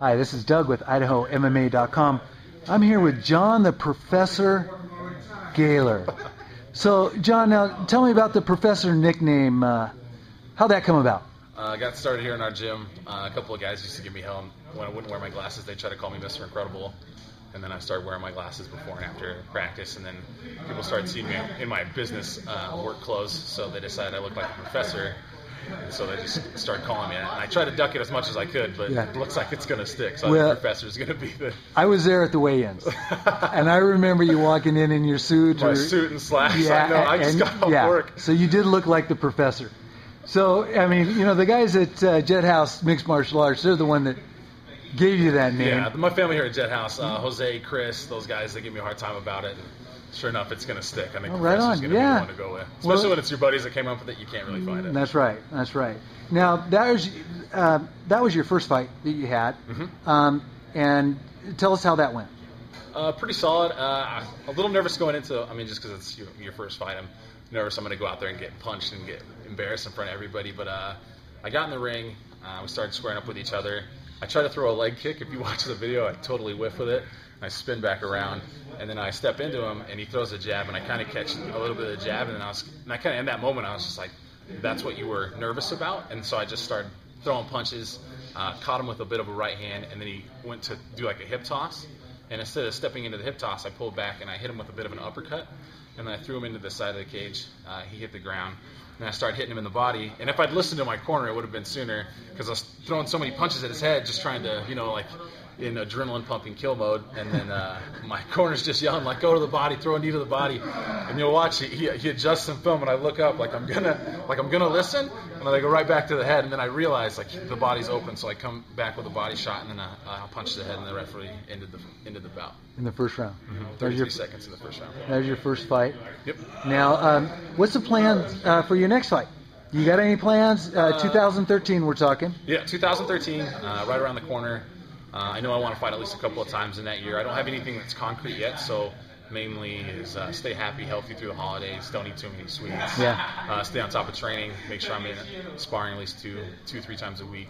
Hi, this is Doug with IdahoMMA.com. I'm here with John, the Professor Gaylor. So, John, now tell me about the Professor nickname. How'd that come about? I got started here in our gym. A couple of guys used to give me hell when I wouldn't wear my glasses. They tried to call me Mr. Incredible. And then I started wearing my glasses before and after practice. And then people started seeing me in my business work clothes. So they decided I looked like a professor. And so they just started calling me that. And I tried to duck it as much as I could, but it looks like it's going to stick. So I think professor is going to be the... I was there at the weigh-ins. And I remember you walking in your suit. My suit and slacks. Yeah, I know. I just got off work. So you did look like the professor. So, I mean, you know, the guys at Jet House Mixed Martial Arts, they're the one that gave you that name. Yeah, my family here at Jet House, Jose, Chris, those guys, they give me a hard time about it. Sure enough, it's going to stick. I think professor's going to be the one to go with. Especially when it's your buddies that came up with it, you can't really find it. That's right. That's right. Now, that was your first fight that you had. Mm-hmm. And tell us how that went. Pretty solid. A little nervous going into, I mean, just because it's your first fight. I'm nervous I'm going to go out there and get punched and get embarrassed in front of everybody. But I got in the ring. We started squaring up with each other. I tried to throw a leg kick. If you watch the video, I totally whiff with it. I spin back around, and then I step into him, and he throws a jab, and I kind of catch a little bit of the jab, and I kind of, in that moment, I was just like, that's what you were nervous about? And so I just started throwing punches, caught him with a bit of a right hand, and then he went to do like a hip toss, and instead of stepping into the hip toss, I pulled back, and I hit him with a bit of an uppercut, and then I threw him into the side of the cage. He hit the ground, and I started hitting him in the body, and if I'd listened to my corner, it would have been sooner, because I was throwing so many punches at his head, just trying to, you know, like, in adrenaline pumping kill mode, and then my corner's just yelling like, go to the body, throw a knee to the body, and you'll watch he adjusts some film, and I look up like I'm gonna listen, and then I go right back to the head, and then I realize like the body's open, so I come back with a body shot, and then I punch the head, and the referee ended the bout. In the first round. Mm-hmm. 33 seconds in the first round. That was your first fight. Yep. Now, what's the plan for your next fight? You got any plans? 2013 we're talking. Yeah, 2013, right around the corner. I know I want to fight at least a couple of times in that year. I don't have anything that's concrete yet, so mainly is stay happy, healthy through the holidays. Don't eat too many sweets. Yeah. Stay on top of training. Make sure I'm in sparring at least 2-3 times a week,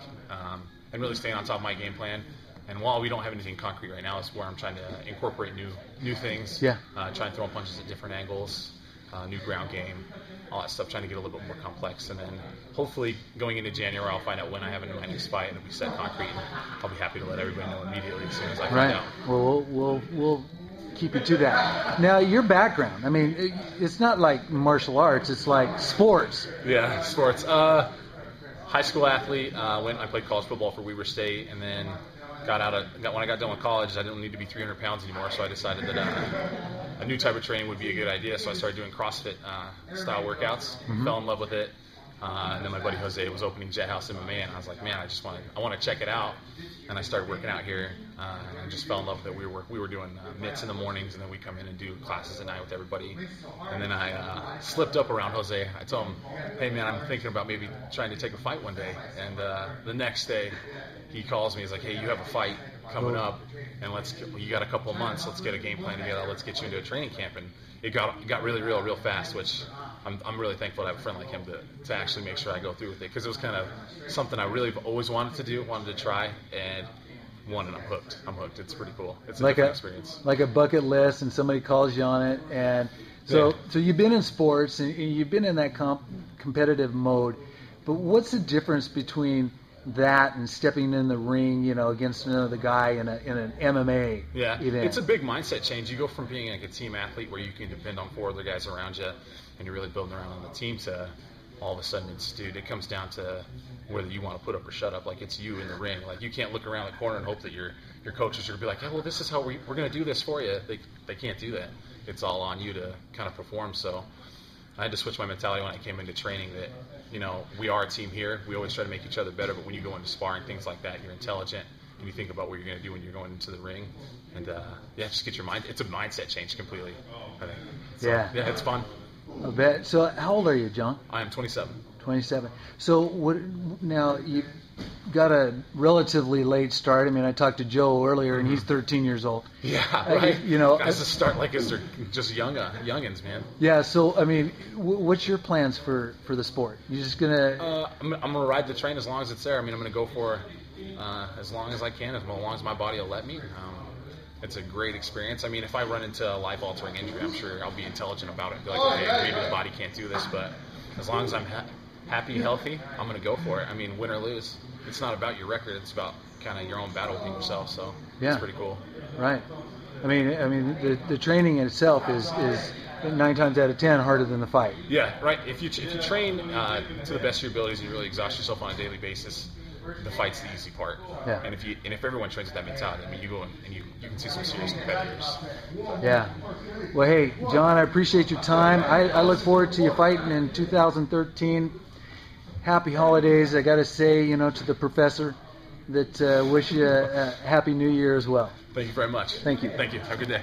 and really staying on top of my game plan. And while we don't have anything concrete right now, it's where I'm trying to incorporate new things. Yeah. Try and throw punches at different angles, new ground game, all that stuff, trying to get a little bit more complex. And then hopefully going into January, I'll find out when I have my next fight, and it'll be set concrete, and I'll be happy to let everybody know immediately as soon as I find out. Well, we'll keep you to that. Now, your background, I mean, it's not like martial arts, it's like sports. Yeah, sports. High school athlete, I played college football for Weber State, and then when I got done with college, I didn't need to be 300 pounds anymore, so I decided that a new type of training would be a good idea. So I started doing CrossFit style workouts, fell in love with it, and then my buddy Jose was opening Jet House MMA, and I was like, man, I want to check it out. And I started working out here, and I just fell in love with it. We were doing mitts in the mornings, and then we come in and do classes at night with everybody. And then I slipped up around Jose. I told him, hey man, I'm thinking about maybe trying to take a fight one day. And the next day, he calls me. He's like, hey, you have a fight coming up, and you got a couple of months. Let's get a game plan together. Let's get you into a training camp. And it got really real fast, which I'm really thankful to have a friend like him to actually make sure I go through with it, because it was kind of something I really always wanted to do, wanted to try, and I'm hooked. It's pretty cool. It's a different experience. Like a bucket list, and somebody calls you on it, and so you've been in sports, and you've been in that competitive mode, but what's the difference between that and stepping in the ring, you know, against another guy in an MMA event? It's a big mindset change. You go from being like a team athlete where you can depend on 4 other guys around you, and you're really building around on the team, to all of a sudden it comes down to whether you want to put up or shut up. Like, it's you in the ring. Like, you can't look around the corner and hope that your coaches are going to be like, well, this is how we're going to do this for you. They can't do that. It's all on you to kind of perform. So I had to switch my mentality when I came into training that, you know, we are a team here. We always try to make each other better, but when you go into sparring, things like that, you're intelligent, and you think about what you're going to do when you're going into the ring. And, just get your mind. It's a mindset change completely, I think. So, it's fun. I bet. So how old are you, John? I am 27. 27. So what? Now you got a relatively late start. I mean, I talked to Joe earlier, and he's 13 years old. Yeah, right. You know, guys to start like as they're just youngins, man. Yeah. So I mean, what's your plans for the sport? You just gonna? I'm gonna ride the train as long as it's there. I mean, I'm gonna go for as long as I can, as long as my body will let me. It's a great experience. I mean, if I run into a life-altering injury, I'm sure I'll be intelligent about it. Be like, okay, maybe the body can't do this, but as long as I'm happy, healthy, I'm going to go for it. I mean, win or lose, it's not about your record. It's about kind of your own battle with yourself. So it's pretty cool. Right. I mean, the training in itself is 9 times out of 10 harder than the fight. Yeah, right. If you train to the best of your abilities and you really exhaust yourself on a daily basis, the fight's the easy part. Yeah. And if everyone trains with that mentality, I mean, you go and you can see some serious competitors. Yeah. Well, hey, John, I appreciate your time. I look forward to you fighting in 2013. Happy holidays. I got to say, to the professor that wish you a happy new year as well. Thank you very much. Thank you. Thank you. Have a good day.